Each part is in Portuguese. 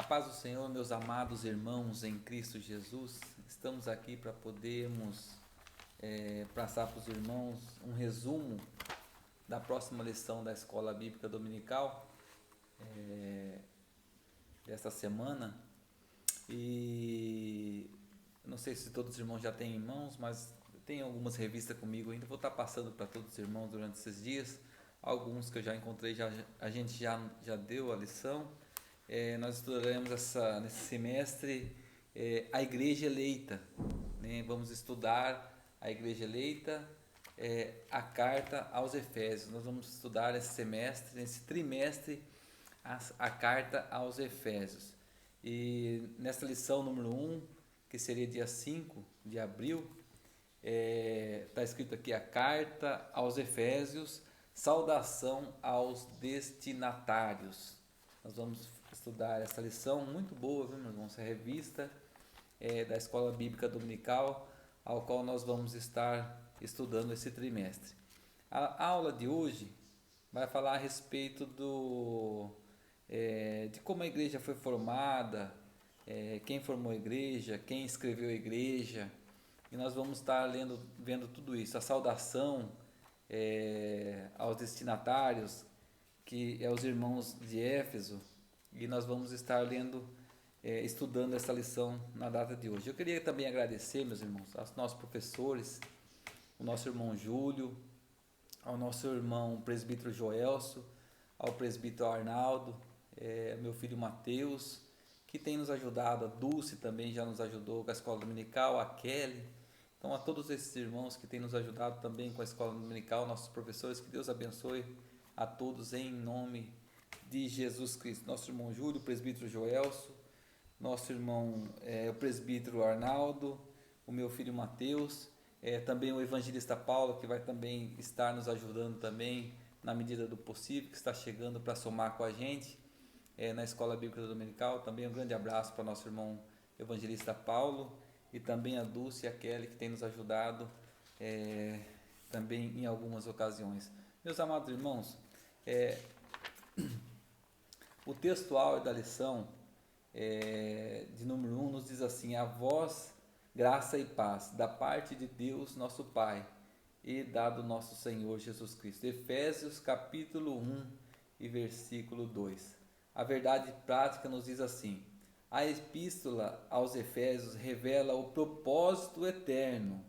A paz do Senhor, meus amados irmãos em Cristo Jesus. Estamos aqui para podermos passar para os irmãos um resumo da próxima lição da Escola Bíblica Dominical desta semana. E não sei se todos os irmãos já têm em mãos, mas tem algumas revistas comigo ainda. Vou estar passando para todos os irmãos durante esses dias. Alguns que eu já encontrei, a gente já deu a lição. Nós estudaremos nesse semestre a Igreja Eleita, né? Vamos estudar a Igreja Eleita, a carta aos Efésios. Nós vamos estudar esse semestre, nesse trimestre, a carta aos Efésios. E nessa lição número 1, que seria dia 5 de abril, está escrito aqui a carta aos Efésios, saudação aos destinatários. Nós vamos estudar essa lição muito boa, viu, meus irmãos? Essa revista da Escola Bíblica Dominical, ao qual nós vamos estar estudando esse trimestre. A aula de hoje vai falar a respeito de como a igreja foi formada, quem formou a igreja, quem escreveu a igreja, e nós vamos estar vendo tudo isso, a saudação aos destinatários, que é os irmãos de Éfeso, e nós vamos estar estudando essa lição na data de hoje. Eu queria também agradecer, meus irmãos, aos nossos professores, o nosso irmão Júlio, ao nosso irmão presbítero Joelso, ao presbítero Arnaldo, meu filho Mateus, que tem nos ajudado, a Dulce também já nos ajudou com a escola dominical, a Kelly. Então, a todos esses irmãos que têm nos ajudado também com a escola dominical, nossos professores, que Deus abençoe a todos em nome de Jesus Cristo. Nosso irmão Júlio, o presbítero Joelso, nosso irmão o presbítero Arnaldo, o meu filho Mateus, também o evangelista Paulo, que vai também estar nos ajudando também na medida do possível, que está chegando para somar com a gente na Escola Bíblica Dominical. Também um grande abraço para o nosso irmão evangelista Paulo, e também a Dulce e a Kelly, que tem nos ajudado também em algumas ocasiões. Meus amados irmãos, o textual da lição de número 1 nos diz assim: a vós graça e paz da parte de Deus nosso Pai e do nosso Senhor Jesus Cristo. Efésios capítulo 1 e versículo 2. A verdade prática nos diz assim: a epístola aos Efésios revela o propósito eterno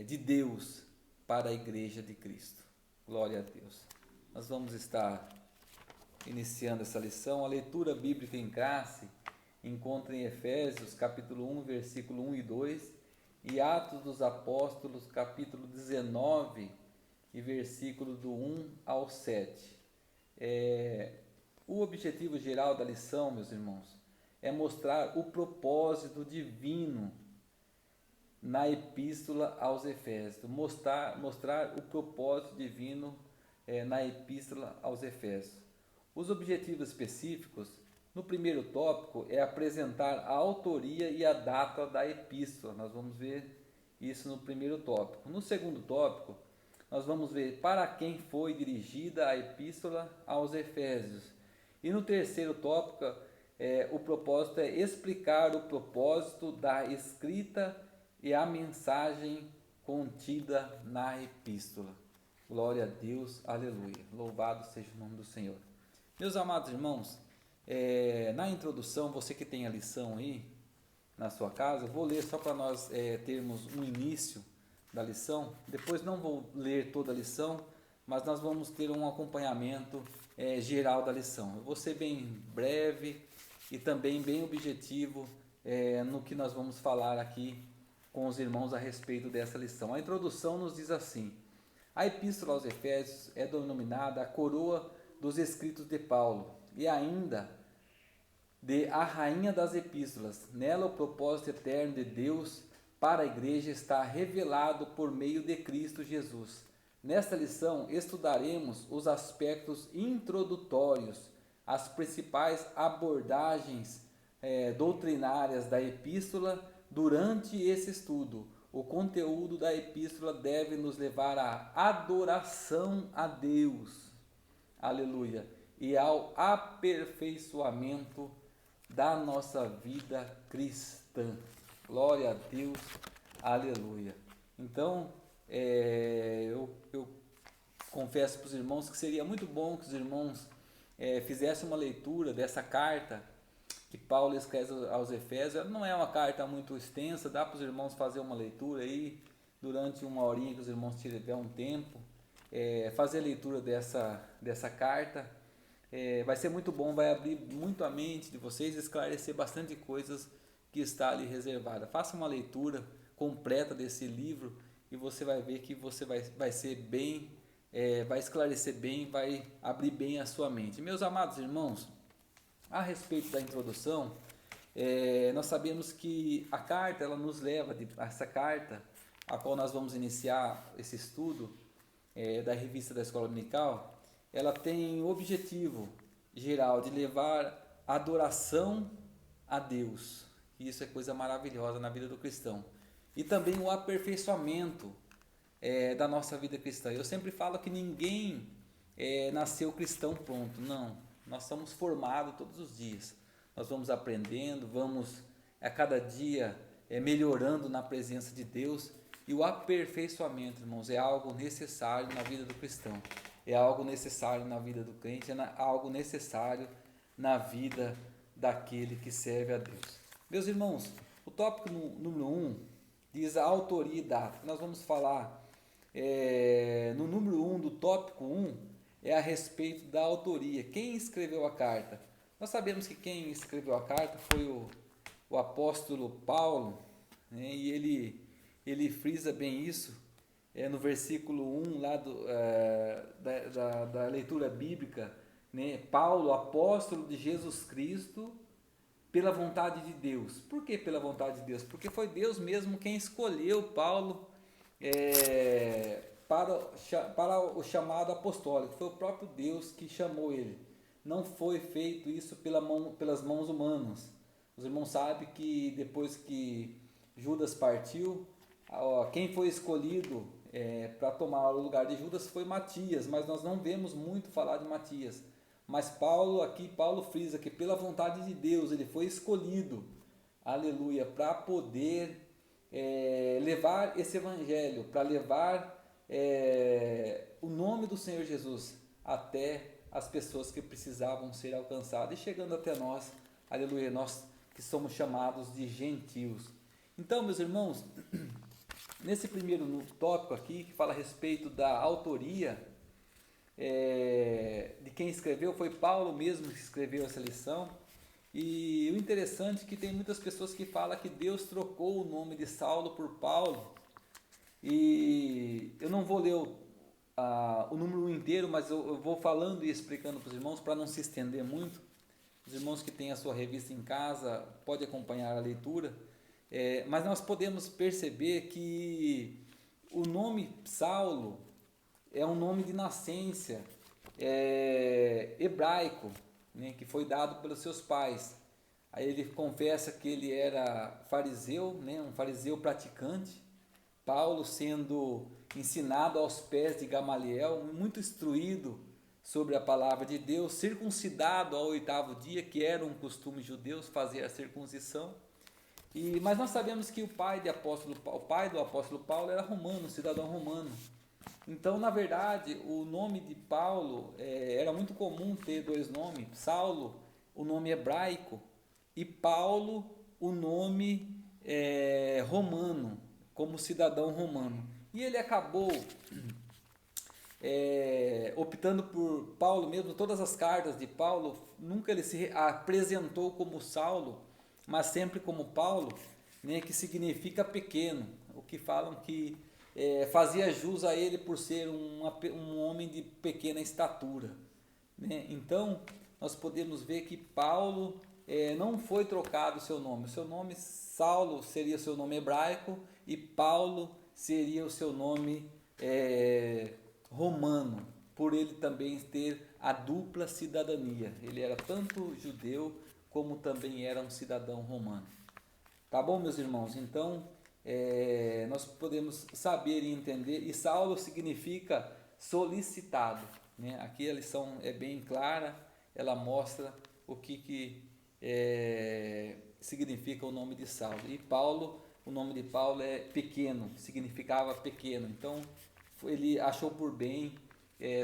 de Deus para a igreja de Cristo. Glória a Deus. Nós vamos estar iniciando essa lição. A leitura bíblica em classe encontra em Efésios capítulo 1, versículo 1 e 2, e Atos dos Apóstolos capítulo 19 e versículo do 1 ao 7. O objetivo geral da lição, meus irmãos, é mostrar o propósito divino na epístola aos Efésios, mostrar o propósito divino na epístola aos Efésios. Os objetivos específicos, no primeiro tópico, é apresentar a autoria e a data da epístola. Nós vamos ver isso no primeiro tópico. No segundo tópico, nós vamos ver para quem foi dirigida a epístola aos Efésios. E no terceiro tópico, o propósito é explicar o propósito da escrita e a mensagem contida na epístola. Glória a Deus, aleluia. Louvado seja o nome do Senhor. Meus amados irmãos, na introdução, você que tem a lição aí na sua casa, eu vou ler só para nós termos um início da lição. Depois não vou ler toda a lição, mas nós vamos ter um acompanhamento geral da lição. Eu vou ser bem breve e também bem objetivo no que nós vamos falar aqui com os irmãos a respeito dessa lição. A introdução nos diz assim: a epístola aos Efésios é denominada a coroa dos escritos de Paulo e ainda de a rainha das epístolas. Nela o propósito eterno de Deus para a igreja está revelado por meio de Cristo Jesus. Nesta lição estudaremos os aspectos introdutórios, as principais abordagens doutrinárias da epístola. Durante esse estudo, o conteúdo da epístola deve nos levar à adoração a Deus. Aleluia. e ao aperfeiçoamento da nossa vida cristã. Glória a Deus, aleluia. Então, eu confesso para os irmãos que seria muito bom que os irmãos fizessem uma leitura dessa carta que Paulo escreve aos Efésios. Ela não é uma carta muito extensa, dá para os irmãos fazer uma leitura aí, durante uma horinha que os irmãos tiverem um tempo, fazer a leitura dessa carta. Vai ser muito bom, vai abrir muito a mente de vocês, esclarecer bastante coisas que está ali reservada. Faça uma leitura completa desse livro e você vai ver que você vai ser bem, vai esclarecer bem, vai abrir bem a sua mente. Meus amados irmãos, a respeito da introdução, nós sabemos que a carta, ela nos leva, essa carta, a qual nós vamos iniciar esse estudo da revista da Escola Dominical, ela tem o objetivo geral de levar adoração a Deus. E isso é coisa maravilhosa na vida do cristão. E também o aperfeiçoamento da nossa vida cristã. Eu sempre falo que ninguém nasceu cristão pronto. Não, nós somos formados todos os dias. Nós vamos aprendendo, vamos a cada dia melhorando na presença de Deus. E o aperfeiçoamento, irmãos, é algo necessário na vida do cristão. É algo necessário na vida do crente, é algo necessário na vida daquele que serve a Deus. Meus irmãos, o tópico número 1 diz a autoria e data. Nós vamos falar no número 1 do tópico 1 é a respeito da autoria. Quem escreveu a carta? Nós sabemos que quem escreveu a carta foi o apóstolo Paulo, né, e ele frisa bem isso. No versículo 1 lá da leitura bíblica, né? Paulo, apóstolo de Jesus Cristo, pela vontade de Deus. Por que pela vontade de Deus? Porque foi Deus mesmo quem escolheu Paulo para o chamado apostólico. Foi o próprio Deus que chamou ele. Não foi feito isso pelas mãos humanas. Os irmãos sabem que depois que Judas partiu, quem foi escolhido para tomar o lugar de Judas foi Matias, mas nós não vemos muito falar de Matias. Mas Paulo frisa que pela vontade de Deus ele foi escolhido, aleluia, para poder levar esse evangelho, para levar o nome do Senhor Jesus até as pessoas que precisavam ser alcançadas e chegando até nós, aleluia, nós que somos chamados de gentios. Então, meus irmãos, nesse primeiro tópico aqui, que fala a respeito da autoria de quem escreveu, foi Paulo mesmo que escreveu essa lição. E o interessante é que tem muitas pessoas que falam que Deus trocou o nome de Saulo por Paulo. E eu não vou ler o número inteiro, mas eu vou falando e explicando para os irmãos, para não se estender muito. Os irmãos que têm a sua revista em casa, podem acompanhar a leitura. Mas nós podemos perceber que o nome Saulo é um nome de nascença hebraico, né, que foi dado pelos seus pais. Aí ele confessa que ele era fariseu, né, um fariseu praticante. Paulo sendo ensinado aos pés de Gamaliel, muito instruído sobre a palavra de Deus, circuncidado ao 8º dia, que era um costume judeu fazer a circuncisão. Mas nós sabemos que o pai do apóstolo Paulo era romano, cidadão romano. Então, na verdade, o nome de Paulo era muito comum ter dois nomes. Saulo, o nome hebraico, e Paulo, o nome romano, como cidadão romano. E ele acabou optando por Paulo mesmo. Todas as cartas de Paulo, nunca ele se apresentou como Saulo, mas sempre como Paulo, né, que significa pequeno, o que falam que fazia jus a ele por ser um homem de pequena estatura, né? Então, nós podemos ver que Paulo não foi trocado o seu nome Saulo seria o seu nome hebraico e Paulo seria o seu nome romano, por ele também ter a dupla cidadania. Ele era tanto judeu como também era um cidadão romano. Tá bom, meus irmãos? Então, nós podemos saber e entender, e Saulo significa solicitado, né? Aqui a lição é bem clara, ela mostra o que significa o nome de Saulo. E Paulo, o nome de Paulo é pequeno, significava pequeno. Então ele achou por bem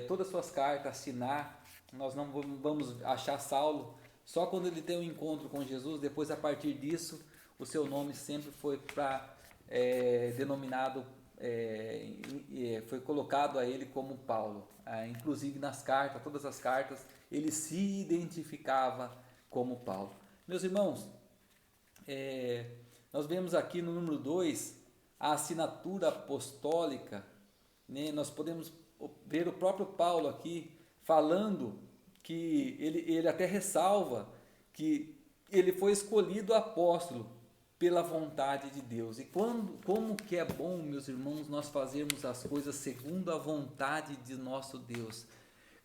todas as suas cartas assinar. Nós não vamos achar Saulo só quando ele tem um encontro com Jesus. Depois, a partir disso, o seu nome sempre foi denominado, foi colocado a ele como Paulo. Inclusive nas cartas, todas as cartas, ele se identificava como Paulo. Meus irmãos, nós vemos aqui no número 2 a assinatura apostólica, né? Nós podemos ver o próprio Paulo aqui falando que ele até ressalva que ele foi escolhido apóstolo pela vontade de Deus. E como que é bom, meus irmãos, nós fazermos as coisas segundo a vontade de nosso Deus.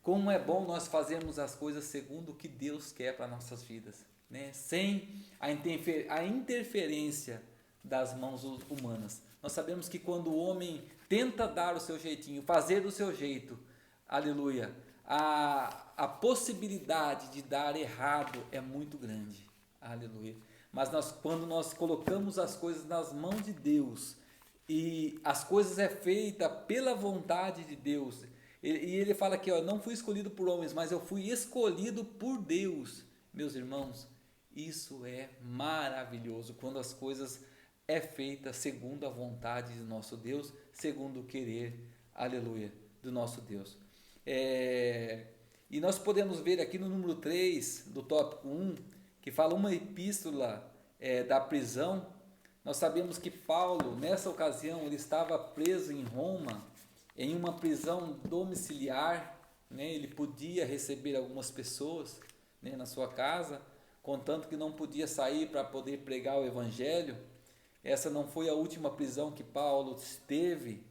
Como é bom nós fazermos as coisas segundo o que Deus quer para nossas vidas, né? Sem a interferência das mãos humanas. Nós sabemos que quando o homem tenta dar o seu jeitinho, fazer do seu jeito, aleluia, a possibilidade de dar errado é muito grande, aleluia. Mas quando nós colocamos as coisas nas mãos de Deus, e as coisas é feita pela vontade de Deus, e ele fala aqui, não fui escolhido por homens, mas eu fui escolhido por Deus. Meus irmãos, isso é maravilhoso, quando as coisas é feita segundo a vontade de nosso Deus, segundo o querer, aleluia, do nosso Deus. E nós podemos ver aqui no número 3 do tópico 1, que fala uma epístola da prisão. Nós sabemos que Paulo, nessa ocasião, ele estava preso em Roma, em uma prisão domiciliar, né? Ele podia receber algumas pessoas, né, na sua casa, contanto que não podia sair para poder pregar o evangelho. Essa não foi a última prisão que Paulo esteve.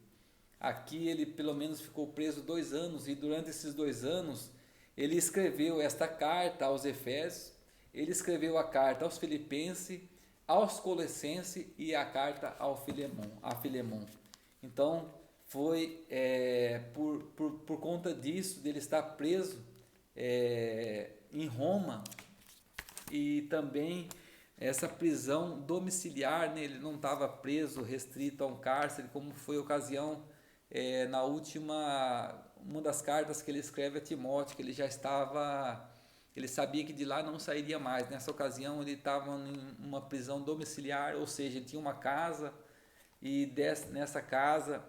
Aqui ele pelo menos ficou preso 2 anos, e durante esses 2 anos ele escreveu esta carta aos Efésios, ele escreveu a carta aos Filipenses, aos Colossenses e a carta a Filemon. Então foi por conta disso, dele estar preso em Roma, e também essa prisão domiciliar, né? Ele não estava preso, restrito a um cárcere, como foi a ocasião na uma das cartas que ele escreve a Timóteo, que ele já estava, ele sabia que de lá não sairia mais. Nessa ocasião ele estava em uma prisão domiciliar, ou seja, ele tinha uma casa, e nessa casa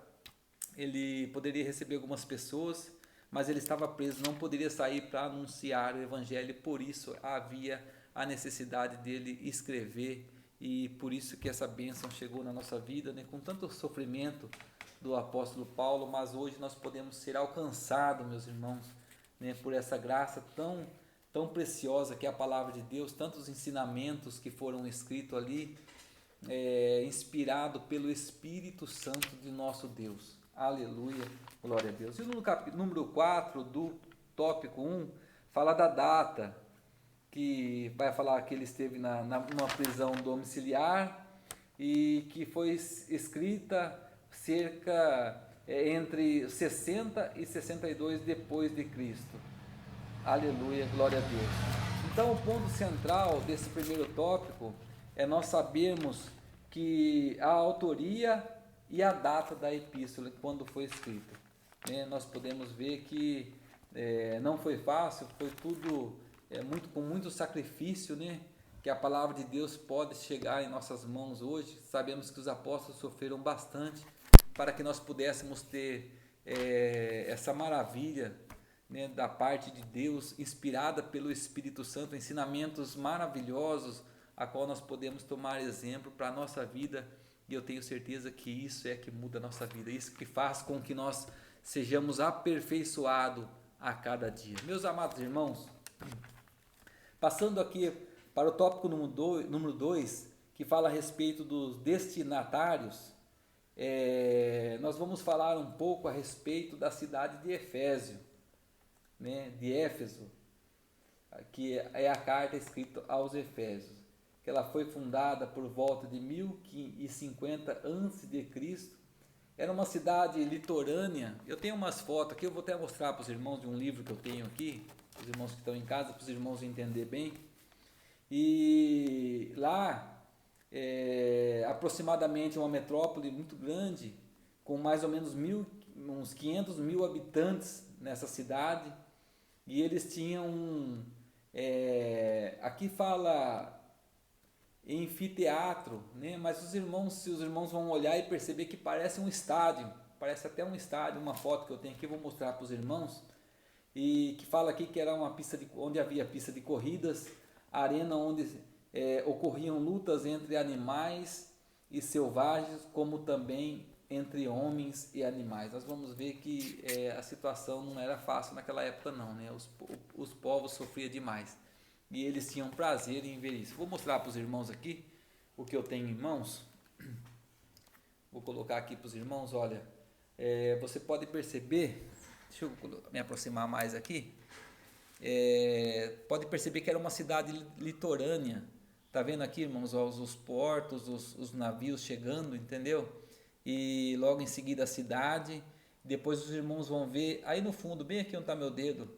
ele poderia receber algumas pessoas, mas ele estava preso, não poderia sair para anunciar o evangelho. Por isso havia a necessidade dele escrever, e por isso que essa bênção chegou na nossa vida, né? Com tanto sofrimento do apóstolo Paulo, mas hoje nós podemos ser alcançados, meus irmãos, né, por essa graça tão preciosa que é a palavra de Deus, tantos ensinamentos que foram escritos ali, inspirado pelo Espírito Santo de nosso Deus. Aleluia, glória a Deus. E no número 4 do tópico 1, fala da data, que vai falar que ele esteve numa prisão domiciliar, e que foi escrita entre 60 e 62 depois de Cristo. Aleluia, glória a Deus. Então, o ponto central desse primeiro tópico é nós sabermos que a autoria e a data da epístola, quando foi escrita. Nós podemos ver que não foi fácil, foi tudo com muito sacrifício, né? Que a palavra de Deus pode chegar em nossas mãos hoje. Sabemos que os apóstolos sofreram bastante para que nós pudéssemos ter essa maravilha, né, da parte de Deus, inspirada pelo Espírito Santo, ensinamentos maravilhosos, a qual nós podemos tomar exemplo para a nossa vida. E eu tenho certeza que isso é que muda a nossa vida, isso que faz com que nós sejamos aperfeiçoados a cada dia. Meus amados irmãos, passando aqui para o tópico número 2, que fala a respeito dos destinatários, nós vamos falar um pouco a respeito da cidade de Efésio, né, de Éfeso, que é a carta escrita aos Efésios, que ela foi fundada por volta de 1050 a.C. Era uma cidade litorânea. Eu tenho umas fotos aqui, eu vou até mostrar para os irmãos de um livro que eu tenho aqui, os irmãos que estão em casa, para os irmãos entender bem. E lá, aproximadamente uma metrópole muito grande, com mais ou menos uns 500 mil habitantes nessa cidade, e eles tinham, aqui fala anfiteatro, né? Mas se os irmãos vão olhar e perceber que parece um estádio, parece até um estádio, uma foto que eu tenho aqui, eu vou mostrar para os irmãos, e que fala aqui que era uma pista onde havia pista de corridas, arena onde ocorriam lutas entre animais e selvagens, como também entre homens e animais. Nós vamos ver que a situação não era fácil naquela época não, né? Os povos sofriam demais e eles tinham prazer em ver isso. Vou mostrar para os irmãos aqui o que eu tenho em mãos. Vou colocar aqui para os irmãos, olha, você pode perceber, deixa eu me aproximar mais aqui, pode perceber que era uma cidade litorânea. Tá vendo aqui, irmãos, os portos, os navios chegando, entendeu? E logo em seguida a cidade. Depois os irmãos vão ver aí no fundo, bem aqui onde está meu dedo,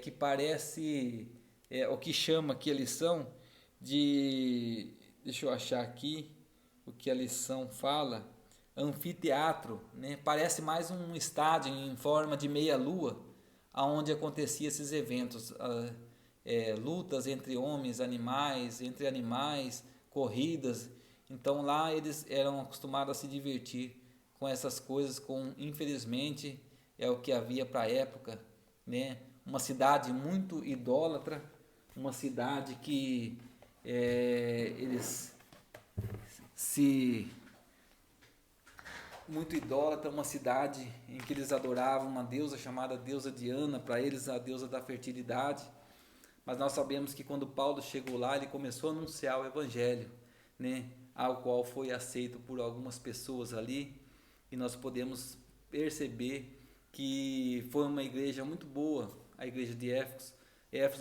que parece o que chama aqui a lição de, deixa eu achar aqui o que a lição fala, anfiteatro, né? Parece mais um estádio em forma de meia-lua, aonde acontecia esses eventos, lutas entre homens, entre animais, corridas. Então lá eles eram acostumados a se divertir com essas coisas, infelizmente é o que havia para a época, né? Uma cidade muito idólatra, uma cidade que eles muito idólatra, uma cidade em que eles adoravam uma deusa chamada deusa Diana, para eles a deusa da fertilidade. Mas nós sabemos que quando Paulo chegou lá, ele começou a anunciar o evangelho, né, ao qual foi aceito por algumas pessoas ali, e nós podemos perceber que foi uma igreja muito boa, a igreja de Éfeso.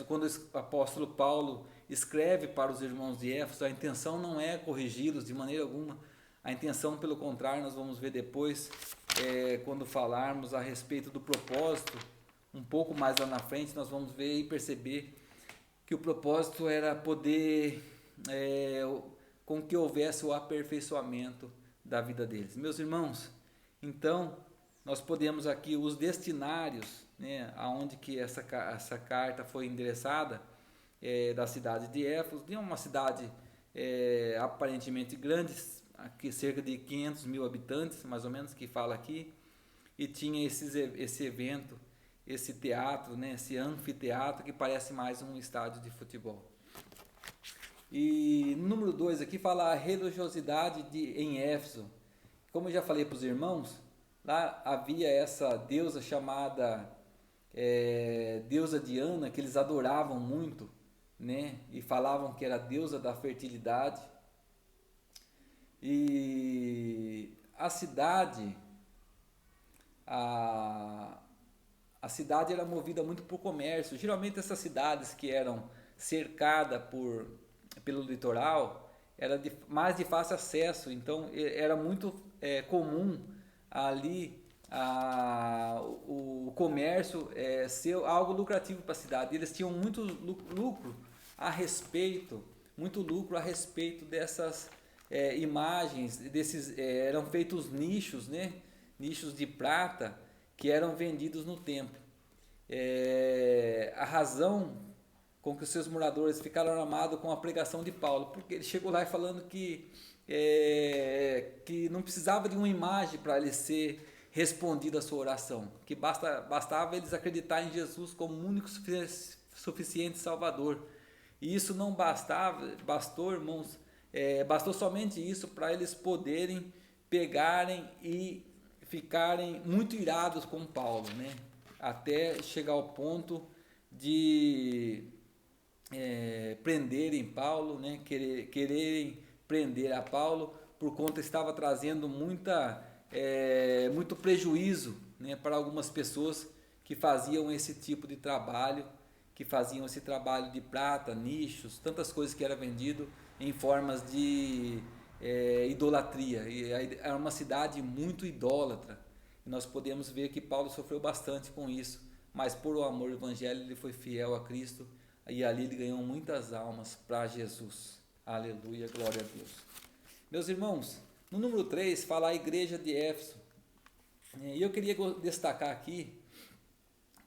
Quando o apóstolo Paulo escreve para os irmãos de Éfeso, a intenção não é corrigi-los de maneira alguma. A intenção, pelo contrário, nós vamos ver depois, quando falarmos a respeito do propósito, um pouco mais lá na frente, nós vamos ver e perceber que o propósito era poder, com que houvesse o aperfeiçoamento da vida deles. Meus irmãos, então, nós podemos aqui, os destinários, né, aonde que essa carta foi endereçada, da cidade de Éfeso, de uma cidade aparentemente grande, aqui cerca de 500 mil habitantes, mais ou menos, que fala aqui, e tinha esse evento, esse teatro, né, esse anfiteatro, que parece mais um estádio de futebol. E no número 2 aqui fala a religiosidade em Éfeso. Como eu já falei para os irmãos, lá havia essa deusa chamada deusa Diana, que eles adoravam muito, né, e falavam que era a deusa da fertilidade. E a cidade era movida muito por comércio. Geralmente essas cidades que eram cercadas pelo litoral era mais de fácil acesso, então era muito comum ali o comércio ser algo lucrativo para a cidade. Eles tinham muito lucro a respeito dessas imagens, eram feitos nichos, né? Nichos de prata que eram vendidos no templo. A razão com que os seus moradores ficaram armados com a pregação de Paulo, porque ele chegou lá falando que não precisava de uma imagem para ele ser respondido a sua oração, que bastava eles acreditar em Jesus como o único suficiente Salvador. E isso não bastou, irmãos, bastou somente isso para eles poderem pegarem e ficarem muito irados com Paulo, né? Até chegar ao ponto de prenderem Paulo, né? Quererem prender a Paulo, por conta estava trazendo muito prejuízo, né, para algumas pessoas que faziam esse tipo de trabalho, que faziam esse trabalho de prata, nichos, tantas coisas que era vendido em formas de idolatria. E era uma cidade muito idólatra. E nós podemos ver que Paulo sofreu bastante com isso, mas por o amor ao Evangelho ele foi fiel a Cristo e ali ele ganhou muitas almas para Jesus. Aleluia, glória a Deus. Meus irmãos, no número 3 fala a igreja de Éfeso. E eu queria destacar aqui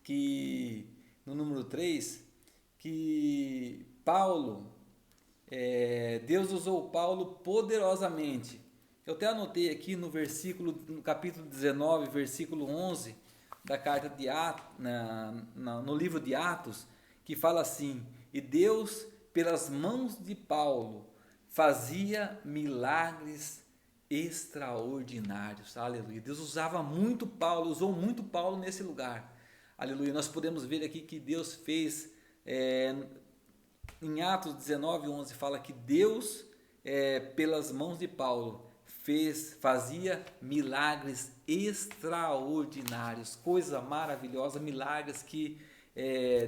que no número 3 que Paulo, Deus usou Paulo poderosamente. Eu até anotei aqui no capítulo 19, versículo 11 da carta de Atos, no livro de Atos, que fala assim: e Deus, pelas mãos de Paulo, fazia milagres extraordinários. Aleluia. Deus usava muito Paulo, usou muito Paulo nesse lugar. Aleluia. Nós podemos ver aqui que Deus fez, em Atos 19, 11, fala que Deus, pelas mãos de Paulo, fazia milagres extraordinários, coisa maravilhosa, milagres que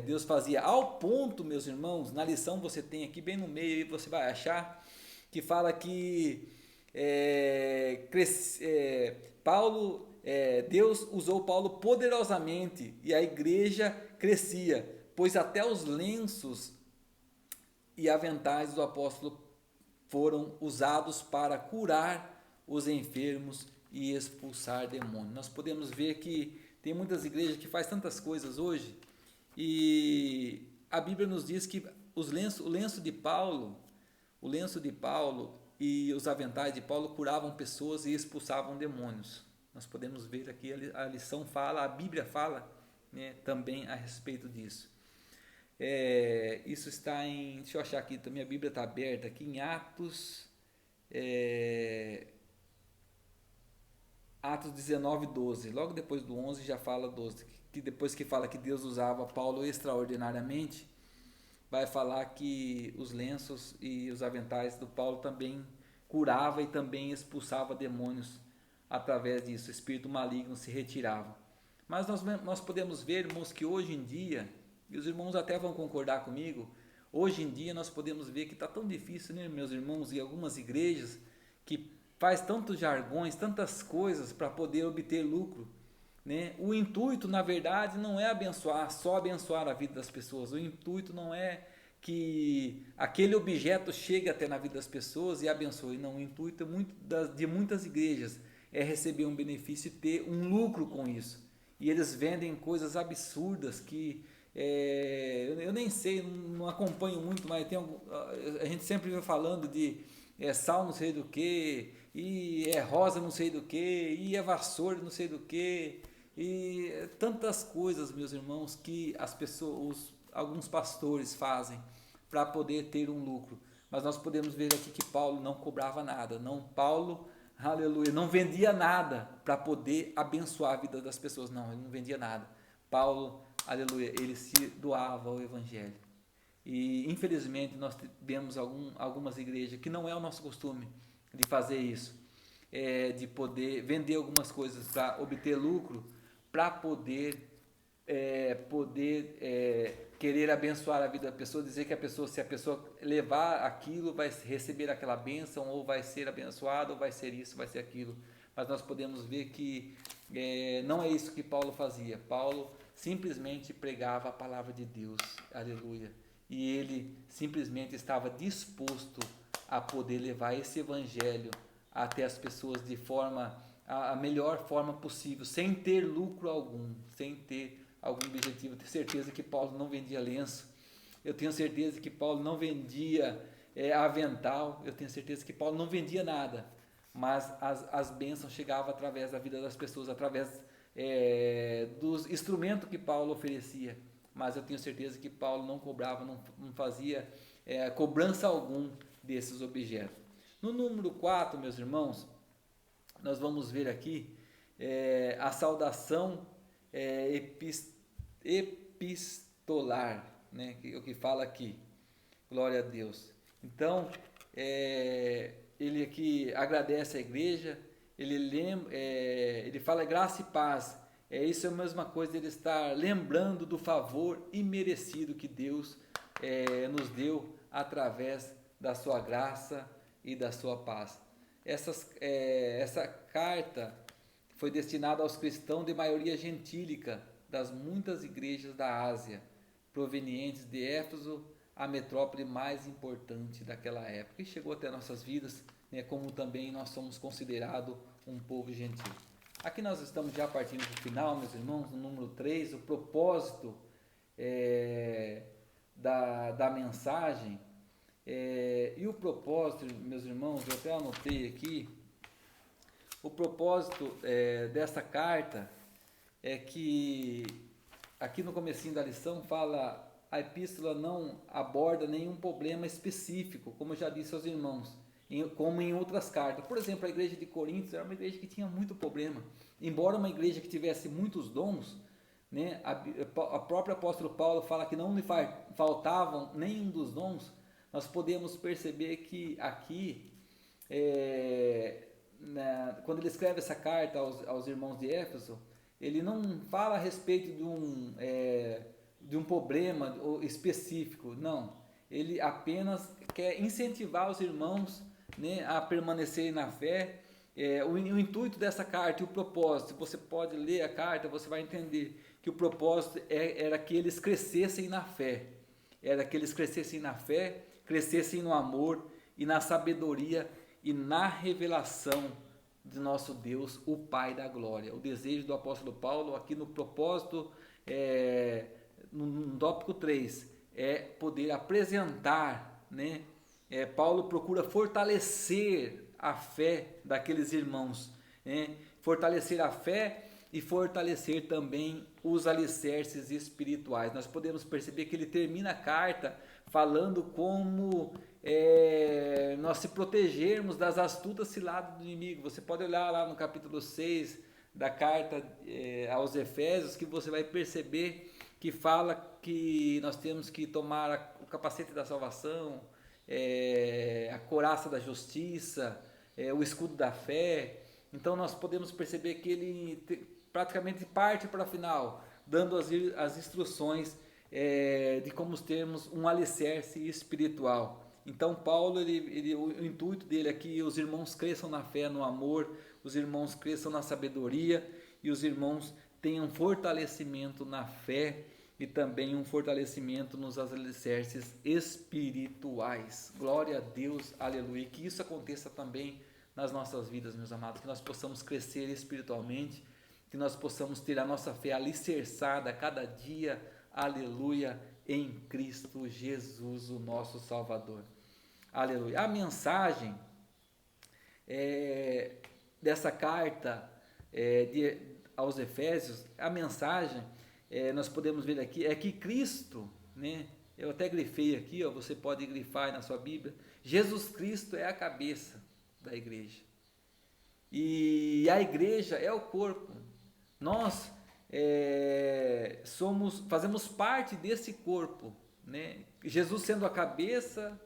Deus fazia, ao ponto, meus irmãos, na lição você tem aqui bem no meio, você vai achar, que fala que Deus usou Paulo poderosamente e a igreja crescia, pois até os lenços e aventais do apóstolo foram usados para curar os enfermos e expulsar demônios. Nós podemos ver que tem muitas igrejas que fazem tantas coisas hoje, e a Bíblia nos diz que o lenço de Paulo e os aventais de Paulo curavam pessoas e expulsavam demônios. Nós podemos ver aqui, a lição fala, a Bíblia fala, né, também a respeito disso. Isso está em, deixa eu achar aqui, também a Bíblia está aberta aqui em Atos, Atos 19, 12, logo depois do 11 já fala 12, que depois que fala que Deus usava Paulo extraordinariamente, vai falar que os lenços e os aventais do Paulo também curava e também expulsava demônios através disso, o espírito maligno se retirava. Mas nós podemos ver, irmãos, que hoje em dia, e os irmãos até vão concordar comigo, hoje em dia nós podemos ver que está tão difícil, né, meus irmãos, e algumas igrejas que faz tantos jargões, tantas coisas para poder obter lucro, né? O intuito, na verdade, não é só abençoar a vida das pessoas. O intuito não é que aquele objeto chegue até na vida das pessoas e abençoe. Não, o intuito de muitas igrejas é receber um benefício e ter um lucro com isso. E eles vendem coisas absurdas que eu nem sei, não acompanho muito, mas a gente sempre vem falando de sal não sei do que, e rosa não sei do que, e vassoura não sei do que, e tantas coisas, meus irmãos, que as pessoas, alguns pastores fazem para poder ter um lucro. Mas nós podemos ver aqui que Paulo não cobrava nada, Paulo, aleluia, não vendia nada para poder abençoar a vida das pessoas, não, ele não vendia nada. Paulo, aleluia, ele se doava ao evangelho. E infelizmente nós vemos algumas igrejas que não é o nosso costume de fazer isso, de poder vender algumas coisas para obter lucro, para poder querer abençoar a vida da pessoa, dizer que se a pessoa levar aquilo, vai receber aquela bênção, ou vai ser abençoado, ou vai ser isso, vai ser aquilo. Mas nós podemos ver que não é isso que Paulo fazia. Paulo simplesmente pregava a palavra de Deus, aleluia, e ele simplesmente estava disposto a poder levar esse evangelho até as pessoas de a melhor forma possível, sem ter lucro algum, sem ter algum objetivo. Eu tenho certeza que Paulo não vendia lenço, eu tenho certeza que Paulo não vendia avental, eu tenho certeza que Paulo não vendia nada, mas as bênçãos chegavam através da vida das pessoas, através dos instrumentos que Paulo oferecia. Mas eu tenho certeza que Paulo não cobrava, não fazia cobrança algum desses objetos. No número 4, meus irmãos, nós vamos ver aqui a saudação epistolar, né, o que fala aqui, glória a Deus. Então, ele aqui agradece a igreja, ele fala graça e paz. Isso é a mesma coisa, ele estar lembrando do favor imerecido que Deus nos deu através da sua graça e da sua paz. Essa carta foi destinada aos cristãos de maioria gentílica das muitas igrejas da Ásia, provenientes de Éfeso, a metrópole mais importante daquela época, e chegou até nossas vidas, né, como também nós somos considerados um povo gentil. Aqui nós estamos já partindo para o final, meus irmãos, no número 3, o propósito da mensagem. E o propósito, meus irmãos, eu até anotei aqui, o propósito dessa carta é que, aqui no comecinho da lição, fala, a epístola não aborda nenhum problema específico, como eu já disse aos irmãos, como em outras cartas. Por exemplo, a igreja de Coríntios era uma igreja que tinha muito problema, embora uma igreja que tivesse muitos dons, né, a própria apóstolo Paulo fala que não lhe faltavam nenhum dos dons. Nós podemos perceber que aqui, quando ele escreve essa carta aos irmãos de Éfeso, ele não fala a respeito de um problema específico, não. Ele apenas quer incentivar os irmãos, né, a permanecerem na fé. O intuito dessa carta e o propósito, você pode ler a carta, você vai entender que o propósito era que eles crescessem na fé, crescessem no amor e na sabedoria e na revelação de nosso Deus, o Pai da glória. O desejo do apóstolo Paulo aqui no propósito, no tópico 3, é poder apresentar, né? Paulo procura fortalecer a fé daqueles irmãos, né? Fortalecer a fé e fortalecer também os alicerces espirituais. Nós podemos perceber que ele termina a carta falando como nós se protegermos das astutas ciladas do inimigo. Você pode olhar lá no capítulo 6 da carta aos Efésios, que você vai perceber que fala que nós temos que tomar o capacete da salvação, a couraça da justiça, o escudo da fé. Então nós podemos perceber que ele praticamente parte para o final, dando as instruções de como termos um alicerce espiritual. Então Paulo, o intuito dele é que os irmãos cresçam na fé, no amor, os irmãos cresçam na sabedoria e os irmãos tenham fortalecimento na fé e também um fortalecimento nos alicerces espirituais. Glória a Deus, aleluia. Que isso aconteça também nas nossas vidas, meus amados, que nós possamos crescer espiritualmente, que nós possamos ter a nossa fé alicerçada a cada dia, aleluia, em Cristo Jesus, o nosso Salvador. Aleluia. A mensagem dessa carta aos Efésios, a mensagem, nós podemos ver aqui, é que Cristo, né, eu até grifei aqui, você pode grifar aí na sua Bíblia, Jesus Cristo é a cabeça da igreja. E a igreja é o corpo. Nós fazemos parte desse corpo, né? Jesus sendo a cabeça,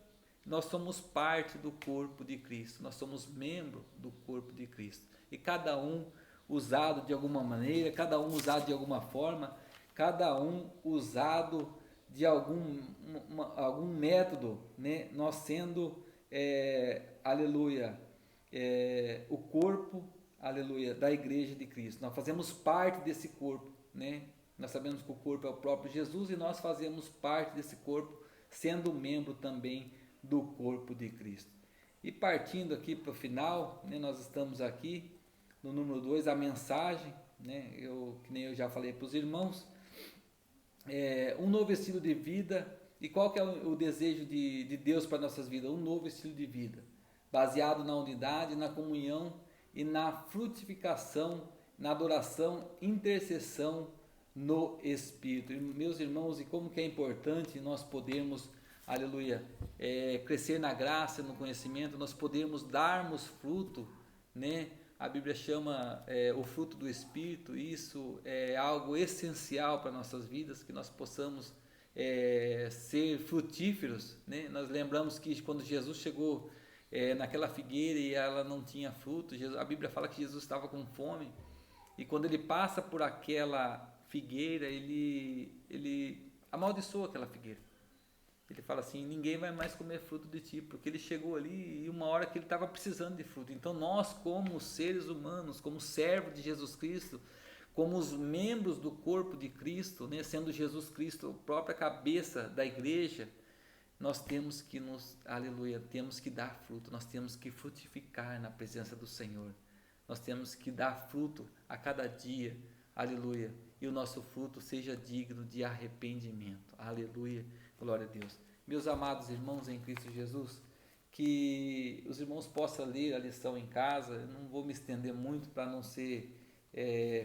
nós somos parte do corpo de Cristo, nós somos membro do corpo de Cristo, e cada um usado de alguma maneira, cada um usado de alguma forma, cada um usado de algum método, né? Nós sendo, aleluia, o corpo, aleluia, da igreja de Cristo. Nós fazemos parte desse corpo, né? Nós sabemos que o corpo é o próprio Jesus e nós fazemos parte desse corpo, sendo membro também do corpo de Cristo. E partindo aqui para o final, né, nós estamos aqui no número 2, a mensagem, né, que nem eu já falei para os irmãos, um novo estilo de vida. E qual que é o desejo de Deus para nossas vidas? Um novo estilo de vida, baseado na unidade, na comunhão e na frutificação, na adoração, intercessão no Espírito. E, meus irmãos, e como que é importante nós podermos, aleluia, crescer na graça, no conhecimento, nós podermos darmos fruto, né? A Bíblia chama o fruto do Espírito. Isso é algo essencial para nossas vidas, que nós possamos ser frutíferos, né? Nós lembramos que quando Jesus chegou naquela figueira e ela não tinha fruto, a Bíblia fala que Jesus estava com fome, e quando ele passa por aquela figueira, ele amaldiçoa aquela figueira. Ele fala assim: ninguém vai mais comer fruto de ti, porque ele chegou ali e uma hora que ele estava precisando de fruto. Então nós, como seres humanos, como servos de Jesus Cristo, como os membros do corpo de Cristo, né, sendo Jesus Cristo a própria cabeça da igreja, nós temos que temos que dar fruto, nós temos que frutificar na presença do Senhor, nós temos que dar fruto a cada dia, aleluia, e o nosso fruto seja digno de arrependimento, aleluia, glória a Deus. Meus amados irmãos em Cristo Jesus, que os irmãos possam ler a lição em casa, eu não vou me estender muito para não ser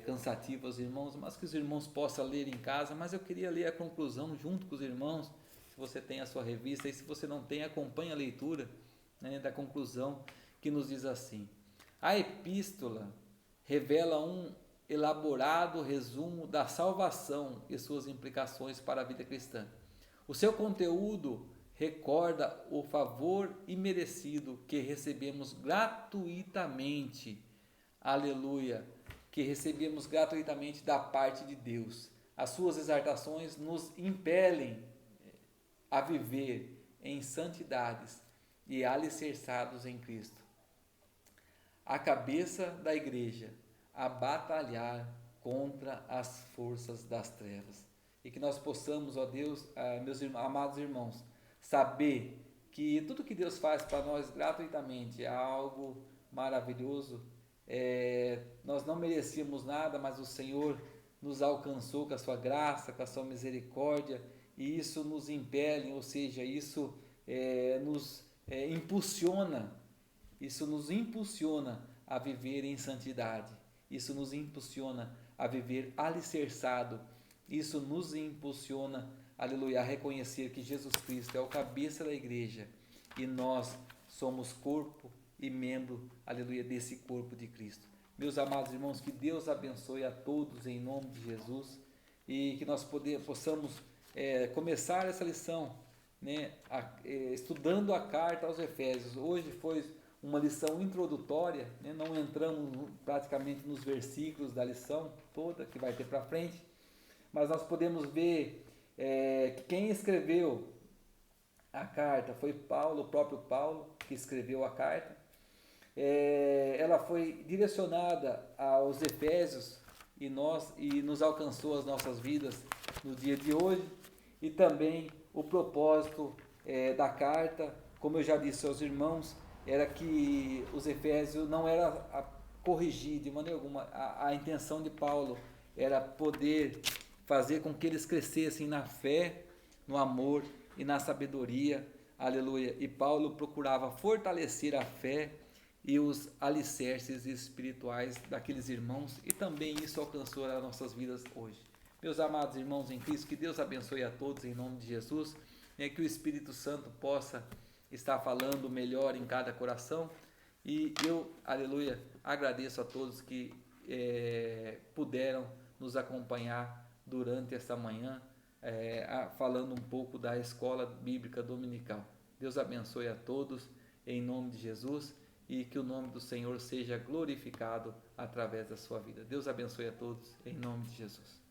cansativo aos irmãos, mas que os irmãos possam ler em casa, mas eu queria ler a conclusão junto com os irmãos, se você tem a sua revista, e se você não tem, acompanhe a leitura, né, da conclusão, que nos diz assim: a epístola revela um elaborado resumo da salvação e suas implicações para a vida cristã. O seu conteúdo recorda o favor imerecido que recebemos gratuitamente, aleluia, que recebemos gratuitamente da parte de Deus. As suas exortações nos impelem a viver em santidades e alicerçados em Cristo, a cabeça da igreja, a batalhar contra as forças das trevas. E que nós possamos, ó Deus, meus amados irmãos, saber que tudo que Deus faz para nós gratuitamente é algo maravilhoso. Nós não merecíamos nada, mas o Senhor nos alcançou com a sua graça, com a sua misericórdia, e isso nos impele, ou seja, isso nos impulsiona, a viver em santidade, isso nos impulsiona a viver alicerçado, isso nos impulsiona, aleluia, a reconhecer que Jesus Cristo é o cabeça da igreja e nós somos corpo e membro, aleluia, desse corpo de Cristo. Meus amados irmãos, que Deus abençoe a todos em nome de Jesus e que nós possamos começar essa lição, né, estudando a carta aos Efésios. Hoje foi uma lição introdutória, né, não entramos praticamente nos versículos da lição toda que vai ter para frente, mas nós podemos ver que quem escreveu a carta foi Paulo, o próprio Paulo que escreveu a carta. Ela foi direcionada aos Efésios e nos alcançou as nossas vidas no dia de hoje, e também o propósito da carta, como eu já disse aos irmãos, era que os Efésios não era corrigir de maneira alguma, a intenção de Paulo era poder fazer com que eles crescessem na fé, no amor e na sabedoria, aleluia, e Paulo procurava fortalecer a fé e os alicerces espirituais daqueles irmãos, e também isso alcançou as nossas vidas hoje. Meus amados irmãos em Cristo, que Deus abençoe a todos em nome de Jesus, que o Espírito Santo possa estar falando melhor em cada coração, e eu, aleluia, agradeço a todos que puderam nos acompanhar durante esta manhã, falando um pouco da escola bíblica dominical. Deus abençoe a todos em nome de Jesus, e que o nome do Senhor seja glorificado através da sua vida. Deus abençoe a todos em nome de Jesus.